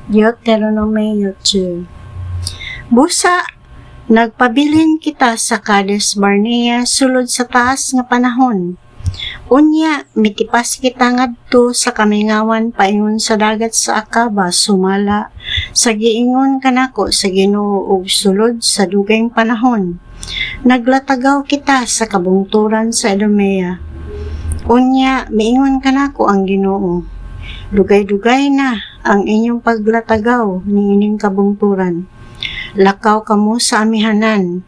Deuteronomio 2. Busa, nagpabilin kita sa Kades Barnea sulod sa taas nga panahon. Unya, mitipas kita ngadto sa kamingawan paingon sa dagat sa Akaba sumala sa giingon kanako sa Ginoo ug sulod sa dugayng panahon. Naglatagaw kita sa kabungturan sa Idumea. Unya, miingon kanako ang Ginoo. Dugay-dugay na ang inyong paglatagaw niining kabungturan. Lakaw kamo sa amihanan.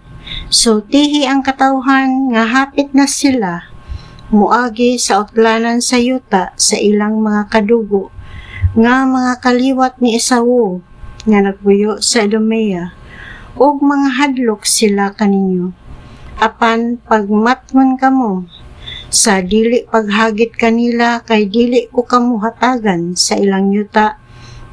So tihi ang katawhan nga hapit na sila. Muagi sa utlanan sa yuta sa ilang mga kadugo. Nga mga kaliwat ni Esawu nga nagbuyo sa Idumea. Og mga hadlok sila kaninyo. Apan pagmatngon kamo sa dili paghagit kanila kay dili ko kamo hatagan sa ilang yuta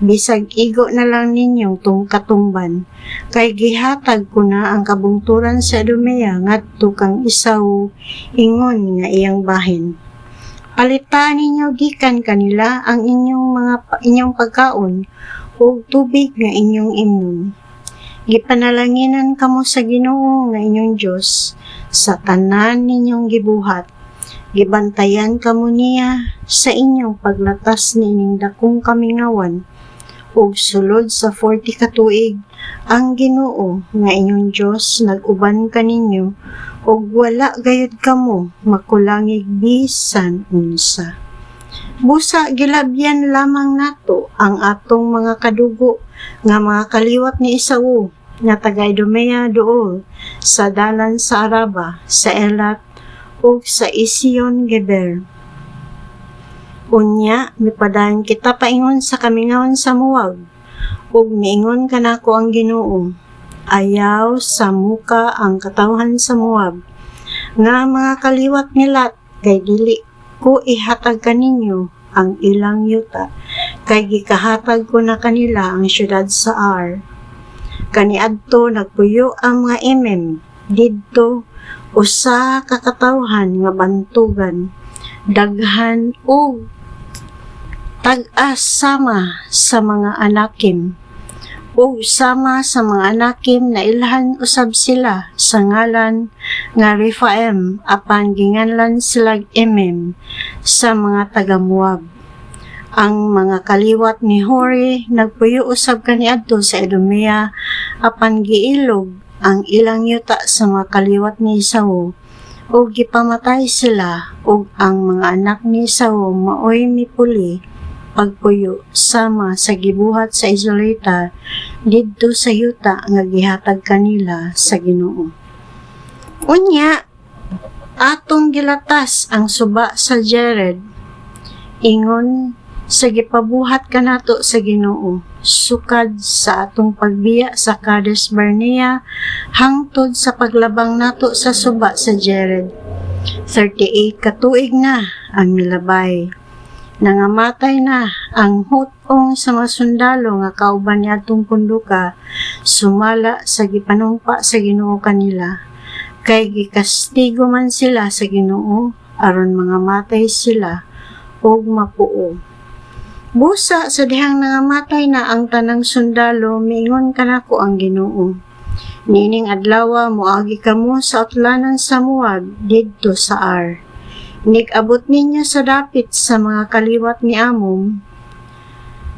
bisag igo na lang ninyong tungkatumban kay gihatag ko na ang kabungturan sa Idumea ngadto kang Esawu ingon nga iyang bahin. Palitan ninyo gikan kanila ang inyong pagkaon ug tubig nga inyong imnon. Gipanalanginan kamo sa Ginoo nga inyong Dios sa tanan ninyong gibuhat. Gibantayan kamo niya sa inyong paglatas niining dakong kamingawan ug sulod sa 40 ka tuig ang Ginoo nga inyong Dios nag-uban kaninyo ug wala gayud kamo makulangig bisan unsa. Busa gilabyan lamang nato ang atong mga kadugo nga mga kaliwat ni Esawu nga taga Idumea duol sa dalan sa Araba, sa Elat ug sa Isiyon Geber. Unya, mipadayon kita paingon sa kamingawan sa Moab, ug miingon kanako ang Ginoo, ayaw sa muka ang katawhan sa Moab, nga mga kaliwat ni Lot, kay dili ko ihatag kaninyo ang ilang yuta, kay gikahatag ko na kanila ang syudad sa Ar. Kaniadto nagpuyo ang mga imem, didto usa ka katawhan nga bantugan, daghan ug tag-as sama sa mga anakim, ug sama sa mga anakim na ilhan usab sila sa ngalan nga Rephaim, apan ginganlan sila Emem sa mga taga-Moab. Ang mga kaliwat ni Hori nagpuyo usab kaniadto sa Idumea, apan giilog ang ilang yuta sa mga kaliwat ni Esawu, ug gipamatay sila, ug ang mga anak ni Esawu maoy mipuli pagpuyo sama sa gibuhat sa Israelita didto sa yuta nga gihatag kanila sa Ginoo. Unya, atong gilatas ang suba sa Jered, ingon sa gipabuhat kanato sa Ginoo, sukad sa atong pagbiya sa Kades Barnea hangtod sa paglabang nato sa suba sa Jered. 38 ka tuig na ang milabay. Nangamatay na ang hutong sa mga sundalo nga kauban niadtong punduka, sumala sa gipanumpa sa Ginoo kanila. Kay gikastigo man sila sa Ginoo aron mga matay sila og mapuo. Busa sa dihang nangamatay na ang tanang sundalo, miingon kanako ang Ginoo. Nining adlaw moagi kamo sa utlanan sa Moab didto sa Ar. Nig-abot ninyo sa dapit sa mga kaliwat ni Amon,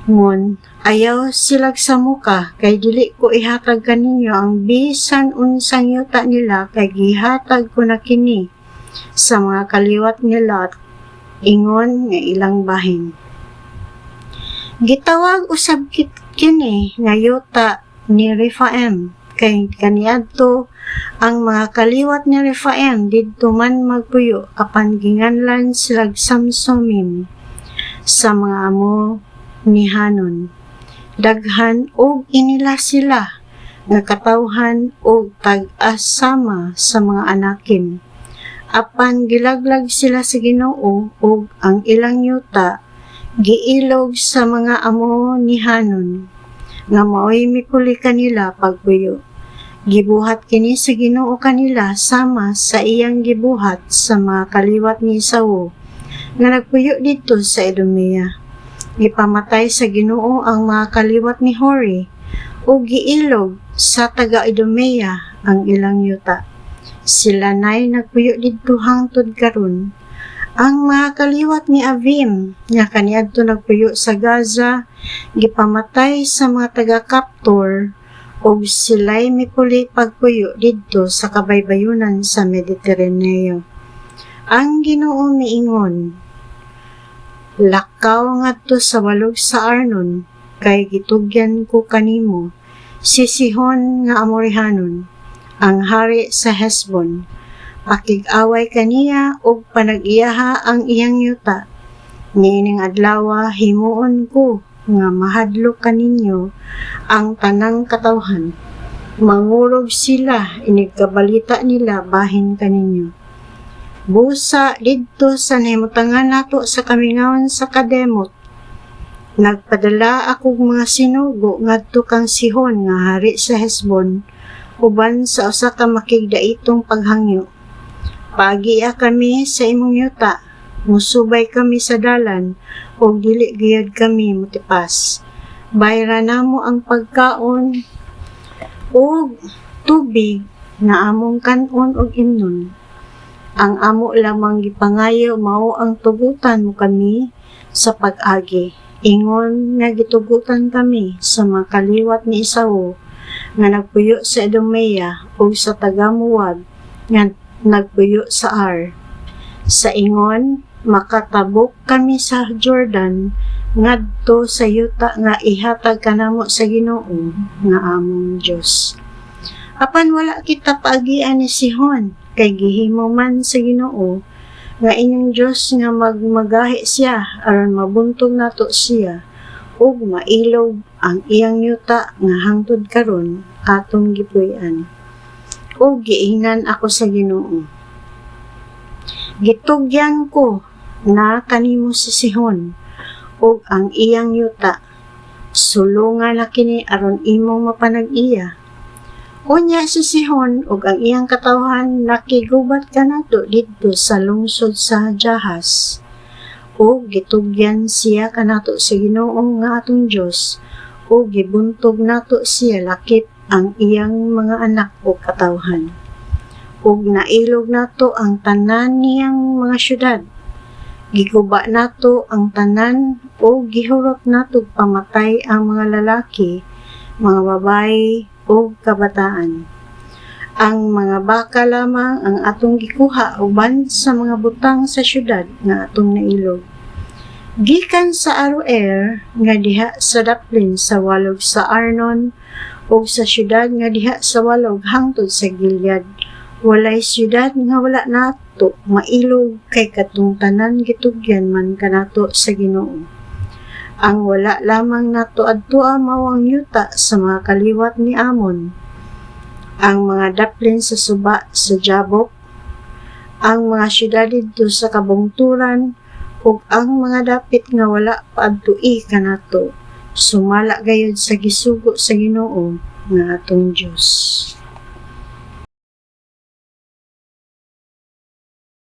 ngon, ayaw silag sa muka, kay dili ko ihatag kaninyo ang bisan unsang yuta nila, kay gihatag ko na kini sa mga kaliwat ni Lot, ingon nga ilang bahin. Gitawag usab kini nga yuta ni Rephaim, kay kaniadto ang mga kaliwat ni Rephaim didto man magpuyo, apan ginganlan silag Samsumim sa mga amo ni Hanon. Daghan og inila sila nga katawhan og tag-as sama sa mga anakim. Apan gilaglag sila sa Ginoo og ang ilang yuta giilog sa mga amo ni Hanon, nga maoy mipuli kanila pagpuyo. Gibuhat kini sa Ginoo kanila sama sa iyang gibuhat sa mga kaliwat ni Esawu nga nagpuyo dito sa Idumea. Gipamatay sa Ginoo ang mga kaliwat ni Hori, ug giilog sa taga-Idumea ang ilang yuta. Sila na'y nagpuyo didto hangtod karon. Ang mga kaliwat ni Avim nga kaniadto nagpuyo sa Gaza gipamatay sa mga taga-Kaptor ug sila'y mipuli pagpuyo didto sa kabaybayunan sa Mediteraneo. Ang Ginoo miingon, lakaw ngadto sa walog sa Arnon kay gitugyan ko kanimo si Sihon nga Amorihanon, ang hari sa Hesbon. Pakig-away kaniya ug panag-iyaha ang iyang yuta. Niining adlaw himuon ko nga mahadlok kaninyo ang tanang katawhan. Mangurog sila inig kabalita nila bahin kaninyo. Busa didto sa nahimutangan nato sa kamingawon sa Kademot. Nagpadala akong mga sinugo ngadto kang Sihon nga hari sa Hesbon uban sa usa ka makigdaitong paghangyo. Pagiya kami sa imong yuta, musubay kami sa dalan, o dili gayud kami mutipas. Bayra namo ang pagkaon o tubig na among kanon og imnon. Ang amo lamang gipangayo mao ang tugutan mo kami sa pag-agi. Ingon nga gitugutan kami sa mga kaliwat ni Esau nga nagpuyo sa Idumea o sa taga-Moab nga nagpuyo sa Ar. Sa ingon, makatabok kami sa Jordan ngadto sa yuta nga ihatag kanamo sa Ginoo nga among Dios. Apan wala kita paagian ni Sihon, kay gihimo man sa Ginoo nga inyong Dios nga magmagahi siya aron mabuntog nato siya ug mailog ang iyang yuta nga hangtod karon atong gipuy-an. O giingnan ako sa Ginoo. Gitugyan ko na kanimo si Sihon ug ang iyang yuta. Sulungan na kini aron imong mapanag-iya. Unya si Sihon ug ang iyang katawhan nakigubat kanato didto sa lungsod sa Jahas. O gitugyan siya kanato sa Ginoo nga atong Dios o gibuntog nato siya lakip ang iyang mga anak o katawhan. Ug nailog nato ang tanan niyang mga syudad. Giguba nato ang tanan o gihurot nato pamatay ang mga lalaki, mga babae o kabataan. Ang mga baka lamang ang atong gikuha uban sa mga butang sa syudad nga atong nailog. Gikan sa Aroer nga diha sa daplin sa walog sa Arnon o sa syudad nga diha sa walog hangtod sa Gilead. Walay syudad nga wala nato mailog kay katong tanan gitugyan man kanato sa Ginoo. Ang wala lamang nato adtoa mao ang yuta sa mga kaliwat ni Amon. Ang mga daplin sa suba sa Jabok, ang mga syudad didto sa kabungturan ug ang mga dapit nga wala paadtoi kanato. Sumala gayud sa gisugo sa Ginoo nga atong Dios.